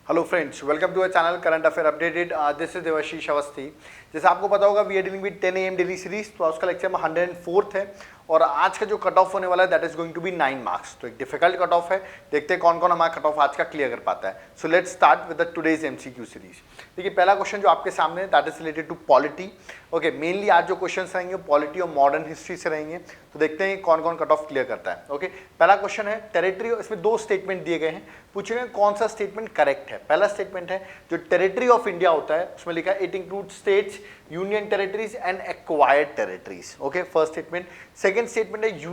Hello friends, welcome to our channel current affair updated. This is Devashish Awasthi. जैसे आपको पता होगा we are dealing with 10 AM daily series, तो उसका लेक्चर में 104th है और आज का जो कट ऑफ होने वाला है that is going to be 9 marks. तो एक डिफिकल्ट कट ऑफ है, देखते हैं कौन कौन हमारा कट ऑफ आज का क्लियर कर पाता है। So let's start with the today's MCQ series. देखिए पहला क्वेश्चन जो आपके सामने है that is related to polity. Okay, mainly आज जो क्वेश्चंस रहेंगे पॉलिटी और मॉडर्न हिस्ट्री से रहेंगे, तो देखते हैं कौन कौन कट ऑफ क्लियर करता है। ओके, पहला क्वेश्चन है टेरिटरी, इसमें दो स्टेटमेंट दिए गए हैं, पूछेंगे कौन सा स्टेटमेंट करेक्ट है। पहला स्टेटमेंट है जो टेरिटरी ऑफ इंडिया होता है उसमें लिखा है it include states, union territories and acquired territories. Okay, first statement. Second statement है जो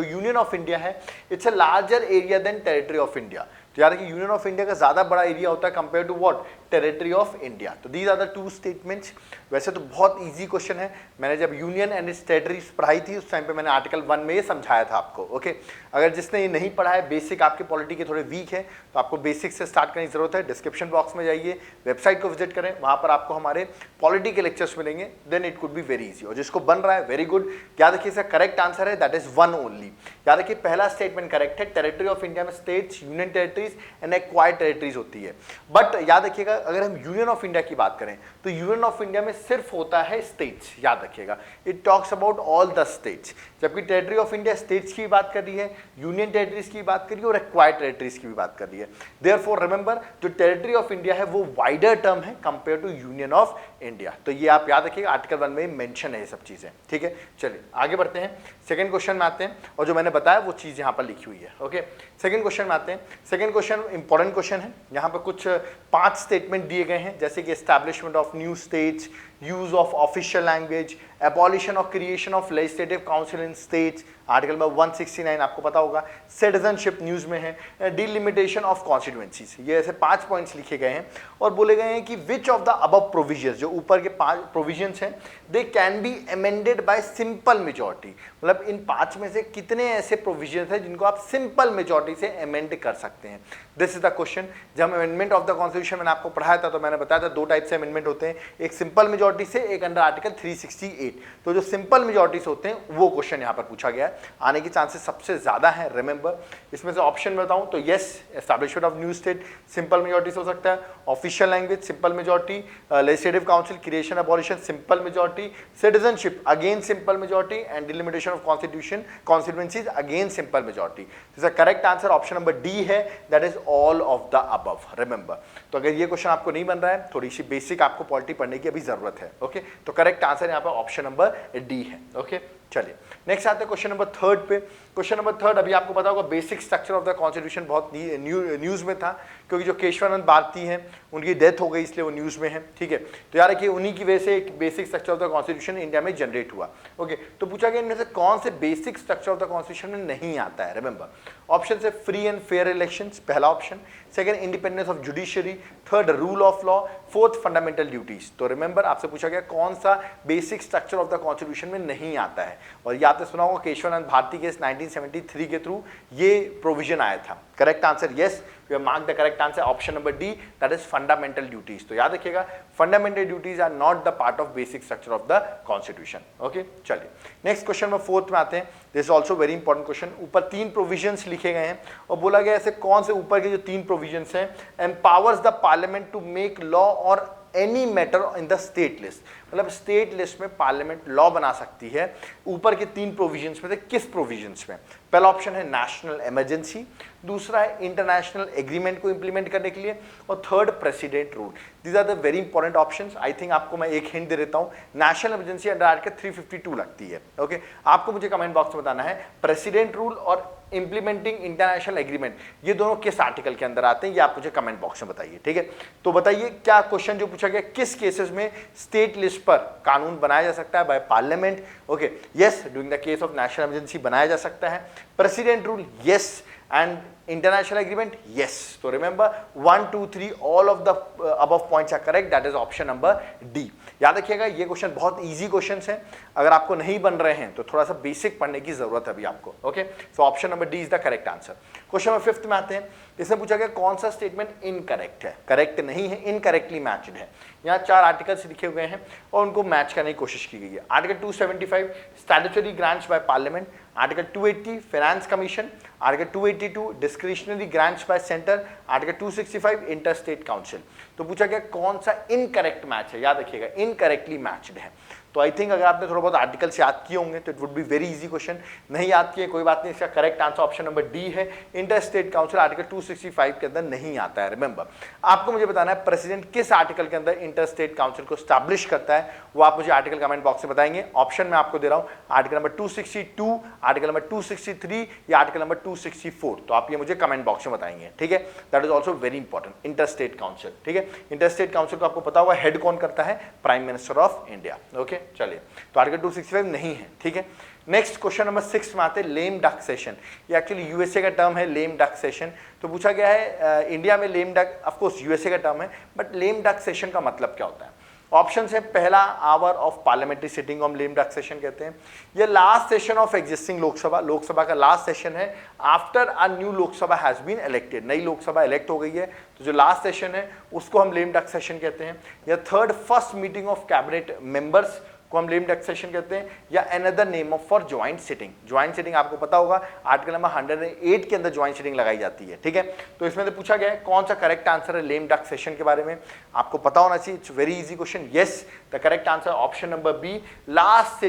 यूनियन ऑफ इंडिया है it's a larger area than territory of India. तो यार कि यूनियन ऑफ इंडिया का ज्यादा बड़ा एरिया होता है compare to what, territory of India. तो these are the two statements. वैसे तो बहुत इजी क्वेश्चन है, मैंने जब यूनियन एंड इट्स टेरिटरीज पढ़ाई थी उस टाइम पे मैंने आर्टिकल 1 में ये समझाया था आपको। ओके, अगर जिसने ये नहीं पढ़ा है, बेसिक आपके पॉलिटी के थोड़े वीक है, तो आपको बेसिक से स्टार्ट करने की जरूरत है। डिस्क्रिप्शन बॉक्स में जाइए, वेबसाइट को विजिट करें, वहां पर आपको हमारे पॉलिटी के लेक्चर्स मिलेंगे, then it could be very easy. और जिसको बन रहा है वेरी गुड। याद रखिए इसका करेक्ट आंसर है दैट इज 1 ओनली। याद रखिए पहला स्टेटमेंट करेक्ट है, टेरिटरी ऑफ इंडिया में states, union territories and acquired territories होती है। बट याद रखिएगा अगर हम यूनियन ऑफ इंडिया की बात करें तो यूनियन ऑफ इंडिया में सिर्फ होता है स्टेट्स। याद रखिएगा it talks about all the states, जबकि टेरिटरी ऑफ इंडिया स्टेट्स की बात कर रही है, यूनियन टेरिटरीज की बात कर रही है और एक्वायर्ड टेरिटरीज की भी बात कर रही है। देयरफॉर रिमेंबर जो टेरिटरी ऑफ इंडिया है वो वाइडर टर्म है compare to union of India. तो ये आप याद रखिएगा, आर्टिकल 1 में मेंशन है ये सब चीजें। ठीक है, चलिए आगे बढ़ते हैं, सेकंड क्वेश्चन में आते हैं और जो मैंने बताया वो चीज यहां पर लिखी हुई है। ओके, सेकंड क्वेश्चन में आते हैं। सेकंड क्वेश्चन इंपॉर्टेंट क्वेश्चन है, यहाँ पर कुछ 5 स्टेटमेंट दिए गए हैं, जैसे कि establishment of new states, use of official language, abolition or creation of legislative council in states, article number 169 आपको पता होगा, सिटीजनशिप न्यूज में है, डिलिमिटेशन ऑफ कॉन्स्टिट्यूएंसीज। ये ऐसे 5 पॉइंट्स लिखे गए हैं और बोले गए हैं कि which of the above provisions, जो ऊपर के 5 प्रोविजंस हैं, they can be amended bye simple majority. मतलब इन 5 में से कितने ऐसे प्रोविजंस हैं जिनको आप सिंपल मेजॉरिटी से अमेंड कर सकते हैं। This is the question. जब अमेंडमेंट ऑफ द कॉन्स्टिट्यूशन मैंने आपको पढ़ाया था तो मैंने बताया था 2 टाइप से अमेंडमेंट होते हैं, एक सिंपल मेजॉरिटी से, एक अंडर आर्टिकल 368। तो जो सिंपल मेजॉरिटी से होते हैं वो क्वेश्चन यहाँ पर पूछा गया है, आने के चांसेस सबसे ज्यादा है। रिमेंबर इसमें से ऑप्शन बताऊं तो yes, establishment of new state simple majority से हो सकता है, official language simple majority, legislative council, creation abolition simple majority, citizenship again simple majority and delimitation of constituencies again simple majority. इसका correct answer option number D है, that is all of the above. Remember, तो अगर ये question आपको नहीं बन रहा है, थोड़ी सी बेसिक आपको पॉलिटी पढ़ने की अभी जरूरत है। ओके, तो करेक्ट आंसर यहाँ पर ऑप्शन नंबर डी है। ओके, चलिए नेक्स्ट आते हैं क्वेश्चन नंबर 3 पे। क्वेश्चन नंबर 3 अभी आपको पता होगा basic structure of the constitution बहुत न्यूज में था, क्योंकि जो केशवानंद भारती हैं उनकी डेथ हो गई इसलिए वो न्यूज में है। ठीक है, तो यार कि उन्हीं की वजह से एक basic structure of the constitution India में जनरेट हुआ। ओके, तो पूछा गया इनमें से कौन से basic structure of the constitution में नहीं आता है। रिमेंबर ऑप्शन से फ्री एंड फेयर इलेक्शंस पहला option, second independence of judiciary, third rule of law, fourth fundamental duties. तो रिमेंबर आपसे पूछा गया कौन सा basic structure of the constitution में नहीं आता है, और ये आपने सुना होगा केशवानंद भारती के 1973 के थ्रू ये प्रोविजन आया था। Correct answer yes, we have marked the correct answer option number D, that is fundamental duties. तो याद रखिएगा fundamental duties are not the part of basic structure of the constitution. Okay, चलिए next question में 4th में आते हैं। This is also very important question. ऊपर 3 provisions लिखे गए हैं और बोला गया ऐसे कौन से ऊपर के जो 3 प्रोविजंस हैं empowers the parliament to make law or any matter in the state list. मतलब स्टेट लिस्ट में पार्लियामेंट लॉ बना सकती है ऊपर के 3 प्रोविजंस में से किस प्रोविजंस में। पहला ऑप्शन है नेशनल इमरजेंसी, दूसरा है इंटरनेशनल एग्रीमेंट को इंप्लीमेंट करने के लिए, और third president rule. These are the very important options. I think आपको मैं एक हिंट दे देता हूं, नेशनल इमरजेंसी अंडर आर्टिकल 352 लगती है। ओके, आपको मुझे कमेंट बॉक्स में बताना है प्रेसिडेंट रूल और इंप्लीमेंटिंग इंटरनेशनल एग्रीमेंट ये दोनों किस आर्टिकल के अंदर आते हैं, ये आप मुझे कमेंट बॉक्स में बताइए। ठीक है, तो बताइए क्या क्वेश्चन जो पूछा गया किस केसेस में स्टेट लिस्ट पर कानून बनाया जा सकता है by parliament. Okay, yes during the case of national emergency बनाया जा सकता है, president rule yes, and international agreement yes. तो remember 1 2 3 all of the above points are correct, that is option number D. याद रखिएगा ये क्वेश्चन बहुत easy questions हैं, अगर आपको नहीं बन रहे हैं तो थोड़ा सा बेसिक पढ़ने की जरूरत है अभी आपको। Okay, so option number D is the correct answer. Question number 5 में आते हैं। इसमें पूछा गया कौन सा स्टेटमेंट इनकरेक्ट है, करेक्ट नहीं है, इनकरेक्टली मैच्ड है। यहाँ 4 आर्टिकल्स लिखे हुए हैं और उनको मैच करने की कोशिश की गई है। Article 275 statutory grants by parliament, article 280 finance commission, article 282 discretionary grants bye centre, article 265 inter state council. तो पूछा गया कौन सा इनकरेक्ट मैच है, याद रखिएगा इनकरेक्टली मैच्ड है। तो आई थिंक अगर आपने थोड़ा बहुत आर्टिकल्स याद किए होंगे तो it would be very easy question. नहीं याद किए कोई बात नहीं, इसका correct answer option number D है। इंटर स्टेट काउंसिल आर्टिकल 265 के अंदर नहीं आता है। रिमेंबर, आपको मुझे बताना है प्रेसिडेंट किस आर्टिकल के अंदर इंटर स्टेट काउंसिल को स्टैब्लिश करता है, वो आप मुझे आर्टिकल कमेंट बॉक्स में बताएंगे। ऑप्शन मैं आपको दे रहा हूं, आर्टिकल नंबर 262, आर्टिकल नंबर 263 या आर्टिकल नंबर 264। तो आप ये मुझे कमेंट बॉक्स में बताएंगे, ठीक है। That is also very important, inter state council, ठीक है। इंटर स्टेट काउंसिल को आपको पता होगा हेड कौन करता है, prime minister of India. Okay चलिए, तो आर्टिकल 265 नहीं है, ठीक है। नेक्स्ट क्वेश्चन नंबर 6 में आते हैं लेम डक सेशन। ये एक्चुअली यूएसए का टर्म है लेम डक सेशन। तो पूछा गया है इंडिया में lame duck, of course USA का टर्म है, बट लेम डक सेशन का मतलब क्या होता है। ऑप्शन है, पहला आवर ऑफ पार्लियामेंट्री सिटिंग हम लेम डक सेशन कहते हैं। ये last session of existing Lok Sabha, Lok Sabha का लास्ट सेशन है after a new Lok Sabha has been elected, नई लोकसभा इलेक्ट हो गई है तो जो लास्ट सेशन है उसको हम लेम डक सेशन कहते हैं। या third first meeting of cabinet members को हम लेम डक सेशन कहते हैं, या another name of for joint sitting. Joint sitting आपको पता होगा आर्टिकल नंबर 108 के अंदर ज्वाइंट सिटिंग लगाई जाती है, ठीक है। तो इसमें तो पूछा गया है कौन सा करेक्ट आंसर है लेम डक सेशन के बारे में, आपको पता होना चाहिए। It's very easy question. Yes, the correct answer option number B, last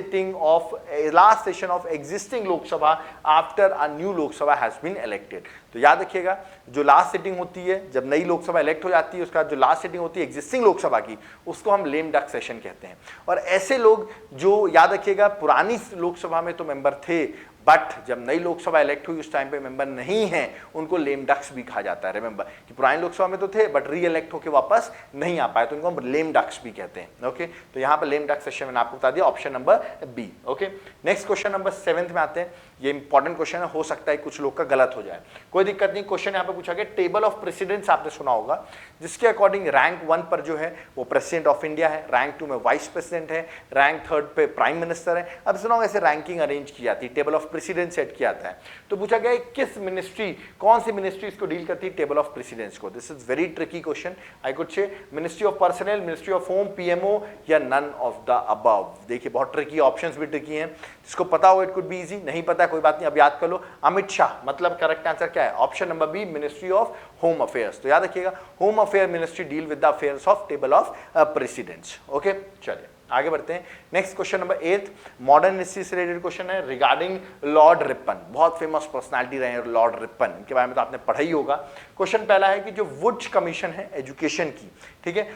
session of existing Lok Sabha after a new Lok Sabha has been elected. तो याद रखिएगा जो लास्ट सिटिंग होती है जब नई लोकसभा इलेक्ट हो जाती है, उसका जो लास्ट सिटिंग होती है एग्जिस्टिंग लोकसभा की, उसको हम लेम डक सेशन कहते हैं। और ऐसे लोग जो याद रखिएगा पुरानी लोकसभा में तो मेंबर थे बट जब नई लोकसभा इलेक्ट हुई उस टाइम पे मेंबर नहीं है, उनको लेम डक्स भी कहा जाता है। रिमेंबर कि पुरानी लोकसभा में तो थे बट री इलेक्ट होकर वापस नहीं आ पाए, तो उनको हम लेम डक्स भी कहते हैं। ओके, तो यहाँ पर लेम डक्स सेशन मैंने आपको बता दिया, option number B. Okay, next question number 7 में आते हैं। ये इंपॉर्टेंट क्वेश्चन है, हो सकता है कुछ लोग का गलत हो जाए, कोई दिक्कत नहीं। क्वेश्चन यहाँ पे पूछा गया टेबल ऑफ प्रेसिडेंट्स आपने सुना होगा, जिसके अकॉर्डिंग रैंक 1 पर जो है वो प्रेसिडेंट ऑफ इंडिया है, रैंक 2 में वाइस प्रेसिडेंट है, रैंक 3 पे प्राइम मिनिस्टर है। अब सुना होगा ऐसे रैंकिंग अरेंज की जाती है, टेबल ऑफ प्रेसिडेंट सेट किया है। तो पूछा गया किस मिनिस्ट्री, कौन सी मिनिस्ट्री इसको डील करती है टेबल ऑफ प्रेसिडेंट्स को। This is very tricky question, I could say ministry of personal, ministry of home, PMO या नन ऑफ द अबव। देखिए बहुत ट्रिकी, ऑप्शंस भी ट्रिकी हैं, जिसको पता हो इट कुड बी इजी, नहीं पता कोई बात नहीं, अब याद कर लो। अमित शाह, मतलब करेक्ट आंसर क्या है, option number B, ministry of home affairs. तो याद रखिएगा home affair ministry deal with the affairs of table of presidents. Okay चलिए आगे बढ़ते हैं। Next question number 8 modern history से रिलेटेड क्वेश्चन है रिगार्डिंग लॉर्ड रिपन। बहुत फेमस पर्सनालिटी रहे हैं लॉर्ड रिपन, इनके बारे में तो आपने पढ़ा ही होगा। क्वेश्चन पहला है कि जो वुड्स कमीशन है एजुकेशन की, ठीक है,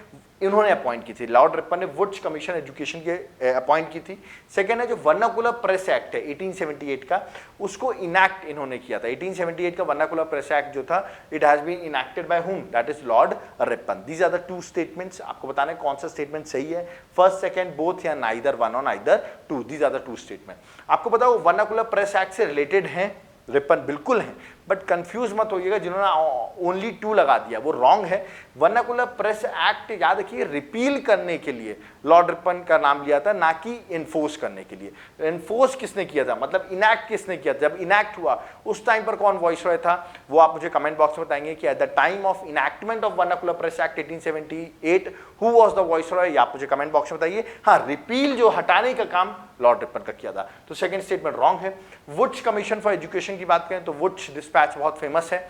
इन्होंने अपॉइंट की थी, लॉर्ड रिपन ने वुड्स कमीशन एजुकेशन की अपॉइंट की थी। सेकेंड है जो वर्नाकुलर प्रेस एक्ट है 1878 का, उसको इनैक्ट इन्होंने किया था। 1878 का वर्नाकुलर प्रेस एक्ट जो था, it has been enacted by whom, that is lord Ripon. These are the two statements, आपको बताना है कौन सा स्टेटमेंट सही है, फर्स्ट सेकंड बोथ या नाइदर वन और neither two, these are the two statement. आपको बताओ वर्नाकुलर प्रेस एक्ट से रिलेटेड हैं रिपन, बिल्कुल है, बट कंफ्यूज मत होइएगा जिन्होंने ओनली 2 लगा दिया वो रॉन्ग है। वर्नाकुलर प्रेस एक्ट याद रखिए रिपील करने के लिए लॉर्ड रिपन का नाम लिया था, ना कि इन्फोर्स करने के लिए। इन्फोर्स किसने किया था, मतलब इनैक्ट किसने किया था, जब इनैक्ट हुआ उस टाइम पर कौन वॉइसरॉय था, वो आप मुझे कमेंट बॉक्स में बताएंगे कि at the time of enactment of vernacular press act 1878 who was the viceroy, आप मुझे कमेंट बॉक्स में बताइए। हाँ, रिपील जो हटाने का काम लॉर्ड रिपन का किया था, तो सेकंड स्टेटमेंट रॉन्ग है। वुड्स कमीशन फॉर एजुकेशन की बात करें तो वुड्स डिस्पैच बहुत फेमस है,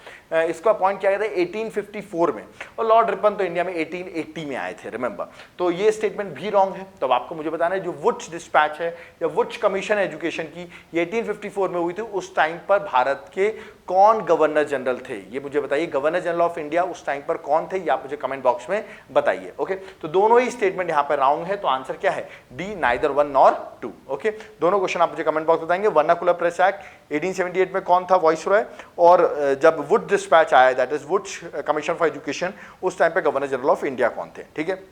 इसको अपॉइंट किया गया था 1854 में, और लॉर्ड रिपन तो इंडिया में 1880 में आए थे, रिमेंबर। तो ये स्टेटमेंट भी रॉन्ग है। तो आपको मुझे बताना है जो वुड्स डिस्पैच है या वुड्स कमीशन एजुकेशन की, ये 1854 में हुई थी, उस टाइम पर भारत के कौन गवर्नर जनरल थे, ये मुझे बताइए। गवर्नर जनरल ऑफ इंडिया उस टाइम पर कौन थे, ये आप मुझे कमेंट बॉक्स में बताइए। ओके, तो दोनों ही स्टेटमेंट यहाँ पर रॉन्ग है, तो आंसर क्या है, D, neither one nor two. Okay, दोनों क्वेश्चन आप मुझे कमेंट बॉक्स बताएंगे। वर्नाकुलर प्रेस एक्ट 1878 में कौन था वॉइसरॉय, और जब वुड डिस्पैच आया, that is Wood's commission for education, उस टाइम पे गवर्नर जनरल ऑफ इंडिया कौन थे। ठीक है,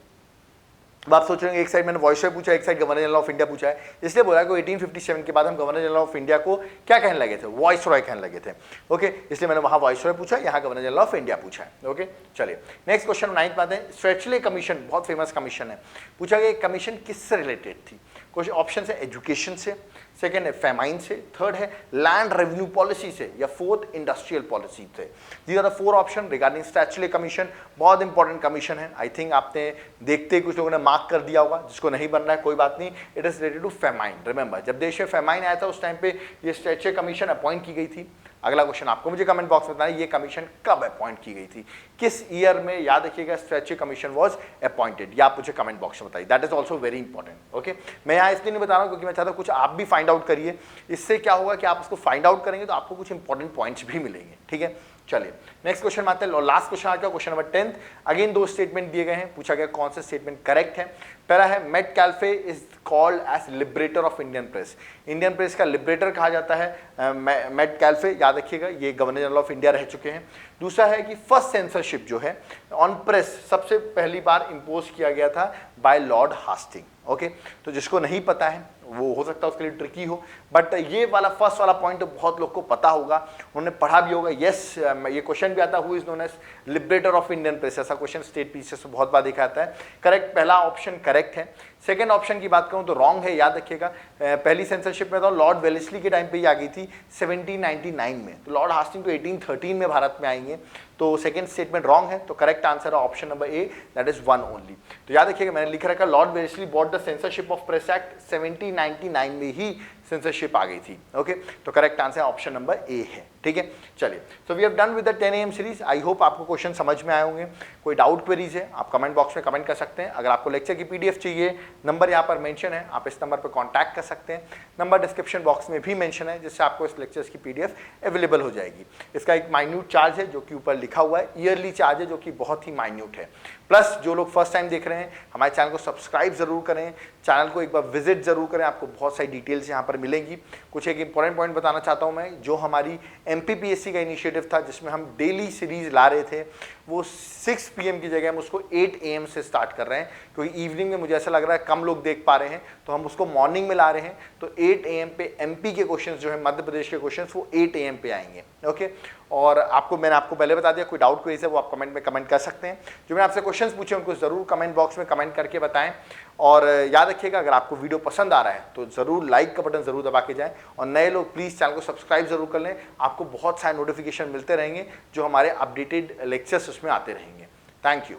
अब आप सोच रहे हैं एक साइड मैंने वॉइसरॉय पूछा, एक side governor general of India पूछा है, इसलिए बोला कि 1857 के बाद हम गवर्नर जनरल ऑफ इंडिया को क्या कहने लगे थे, वॉइसरॉय कहने लगे थे। ओके, इसलिए मैंने वहां वॉइसरॉय पूछा, यहाँ गवर्नर जनरल ऑफ इंडिया पूछा है। ओके, चलिए नेक्स्ट क्वेश्चन 9th में आते हैं। स्ट्रेचले कमीशन बहुत फेमस कमीशन है, पूछा गया कमीशन किससे रिलेटेड थी। क्वेश्चन ऑप्शन है एजुकेशन से, सेकंड है फेमाइन से, थर्ड है लैंड रेवेन्यू पॉलिसी से, या फोर्थ इंडस्ट्रियल पॉलिसी से। These are the 4 option regarding statutory commission. बहुत इंपॉर्टेंट कमीशन है। आई थिंक आपने देखते कुछ लोगों ने मार्क कर दिया होगा, जिसको नहीं बनना है कोई बात नहीं। It is related to famine. Remember, जब देश में फेमाइन आया था उस टाइम पे ये स्टैट्यूटरी कमीशन अपॉइंट की गई थी। अगला क्वेश्चन आपको मुझे कमेंट बॉक्स में बताना ये कमीशन कब अपॉइंट की गई थी, किस ईयर में, याद रखिएगा, स्टैट्यूटरी कमीशन वाज अपॉइंटेड, या आप मुझे कमेंट बॉक्स में बताइए। That is also very important. Okay, मैं यहाँ इसलिए नहीं बता रहा हूँ क्योंकि मैं चाहता हूँ कुछ आप भी फाइंड आउट करिए। इससे क्या होगा कि आप उसको फाइंड आउट करेंगे तो आपको कुछ इंपॉर्टेंट पॉइंट्स भी मिलेंगे। ठीक है, चलिए नेक्स्ट क्वेश्चन में आते हैं। लास्ट क्वेश्चन आ गया, क्वेश्चन नंबर 10। अगेन 2 स्टेटमेंट दिए गए हैं, पूछा गया कौन सा स्टेटमेंट करेक्ट है। पहला है Metcalfe is called as liberator of Indian press. Indian press का लिबरेटर कहा जाता है मेटकैल्फे, याद रखिएगा, ये गवर्नर जनरल ऑफ इंडिया रह चुके हैं। दूसरा है कि फर्स्ट सेंसरशिप जो है ऑन प्रेस सबसे पहली बार इम्पोज किया गया था बाय लॉर्ड हास्टिंग। ओके, तो जिसको नहीं पता है वो हो सकता है उसके लिए ट्रिकी हो, बट ये वाला फर्स्ट वाला पॉइंट तो बहुत लोग को पता होगा, उन्होंने पढ़ा भी होगा। यस, ये क्वेश्चन भी आता है, who is known as liberator of Indian press, ऐसा क्वेश्चन स्टेट पीसीएस में बहुत बार देखा जाता है। करेक्ट, पहला ऑप्शन करेक्ट है। सेकंड ऑप्शन की बात करूं तो रॉन्ग है, याद रखिएगा। पहली सेंसरशिप में तो लॉर्ड वेलेस्ली के टाइम पे ही आ गई थी 1799 में, तो लॉर्ड हास्टिंग तो 1813 में भारत में आएंगे, तो सेकंड स्टेटमेंट रॉन्ग है। तो करेक्ट आंसर है option number A, that is 1 only. तो याद रखिएगा, मैंने लिख रखा lord Wellesley bought the censorship of press act, 1799 में ही सेंसरशिप आ गई थी। ओके, तो correct answer option number A है। ठीक है, चलिए, so we have done with the 10 AM series. I hope आपको क्वेश्चन समझ में आए होंगे। कोई डाउट क्वेरीज है आप कमेंट बॉक्स में कमेंट कर सकते हैं। अगर आपको लेक्चर की PDF चाहिए, नंबर यहाँ पर मेंशन है, आप इस नंबर पर कॉन्टैक्ट कर सकते हैं। नंबर डिस्क्रिप्शन बॉक्स में भी मेंशन है, जिससे आपको इस लेक्चर्स की PDF अवेलेबल हो जाएगी। इसका एक माइन्यूट चार्ज है जो कि ऊपर लिखा हुआ है, ईयरली चार्ज है जो कि बहुत ही माइन्यूट है। प्लस जो लोग फर्स्ट टाइम देख रहे हैं, हमारे चैनल को सब्सक्राइब जरूर करें, चैनल को एक बार विजिट जरूर करें, आपको बहुत सारी डिटेल्स यहाँ पर मिलेंगी। कुछ एक इंपॉर्टेंट पॉइंट बताना चाहता हूँ मैं, जो हमारी MPPSC का इनिशिएटिव था जिसमें हम डेली सीरीज ला रहे थे, वो 6 PM की जगह हम उसको 8 AM से स्टार्ट कर रहे हैं, क्योंकि इवनिंग में मुझे ऐसा लग रहा है कम लोग देख पा रहे हैं, तो हम उसको मॉर्निंग में ला रहे हैं। तो 8 AM पे MP के क्वेश्चंस जो है, मध्य प्रदेश के क्वेश्चंस, वो 8 AM पे आएंगे। ओके, और मैंने आपको पहले बता दिया, कोई डाउट क्वेरी है वो आप कमेंट में कमेंट कर सकते हैं। जो मैंने आपसे क्वेश्चंस पूछे उनको जरूर कमेंट बॉक्स में कमेंट करके बताएं। और याद रखिएगा, अगर आपको वीडियो पसंद आ रहा है तो जरूर लाइक का बटन जरूर दबा के जाएं, और नए लोग प्लीज़ चैनल को सब्सक्राइब जरूर कर लें। आपको बहुत सारे नोटिफिकेशन मिलते रहेंगे, जो हमारे अपडेटेड लेक्चर्स उसमें आते रहेंगे। Thank you.